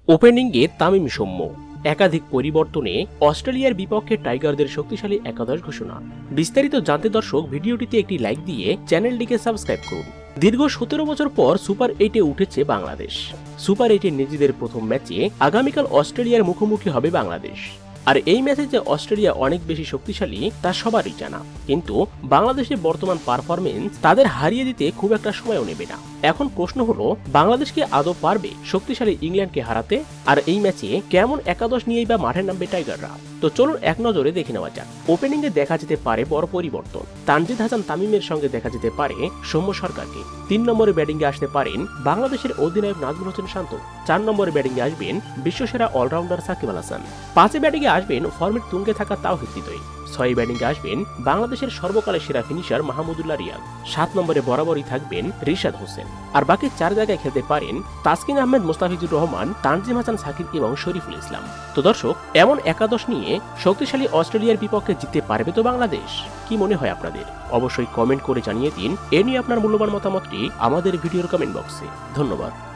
ওপেনিংয়ে তামিম সৌম্য, একাধিক পরিবর্তনে অস্ট্রেলিয়ার বিপক্ষে টাইগারদের শক্তিশালী একাদশ ঘোষণা। বিস্তারিত জানতে দর্শক ভিডিওটিতে একটি লাইক দিয়ে চ্যানেলটিকে সাবস্ক্রাইব করুন। দীর্ঘ 17 বছর পর সুপার 8-এ উঠেছে বাংলাদেশ। সুপার 8-এ নিজেদের প্রথম ম্যাচে আগামীকাল অস্ট্রেলিয়ার মুখোমুখি হবে বাংলাদেশ। আর এই ম্যাচে যে অস্ট্রেলিয়া অনেক বেশি শক্তিশালী তা সবারই জানা, কিন্তু বাংলাদেশের বর্তমান পারফরমেন্স তাদের হারিয়ে দিতে খুব একটা সময়ও নেবে না। এখন প্রশ্ন হলো, বাংলাদেশকে আদৌ পারবে শক্তিশালী ইংল্যান্ডকে হারাতে? আর এই ম্যাচে কেমন একাদশ নিয়েই বা মাঠে নামবে টাইগাররা? তো চলুন এক নজরে দেখে নেওয়া যাক। ওপেনিংয়ে দেখা যেতে পারে বড় পরিবর্তন। তানজিদ হাসান তামিমের সঙ্গে দেখা যেতে পারে সৌম্য সরকারকে। 3 নম্বরে ব্যাটিংয়ে আসতে পারেন বাংলাদেশের অধিনায়ক নাজমুল হোসেন শান্ত। 4 নম্বরে ব্যাটিংয়ে আসবেন বিশ্বসেরা অলরাউন্ডার সাকিব আল হাসান। 5-এ ব্যাটিংয়ে আসবেন ফর্মের তুঙ্গে থাকা তাওহিদ হৃদয়। 6-এ ব্যাটিংয়ে আসবেন বাংলাদেশের সর্বকালের সেরা ফিনিশার মাহমুদুল্লাহ রিয়াদ। 7 নম্বরে বরাবরই থাকবেন রিশাদ হোসেন। আর বাকি 4 জায়গায় খেলতে পারেন তাসকিন আহমেদ, মুস্তাফিজুর রহমান, তানজিম হাসান সাকিব এবং শরীফুল ইসলাম। তো দর্শক, এমন একাদশ নিয়ে শক্তিশালী অস্ট্রেলিয়ার বিপক্ষে জিততে পারবে তো বাংলাদেশ? কি মনে হয় আপনাদের? অবশ্যই কমেন্ট করে জানিয়ে দিন। এ নিয়ে আপনার মূল্যবান মতামতটি আমাদের ভিডিওর কমেন্ট বক্সে। ধন্যবাদ।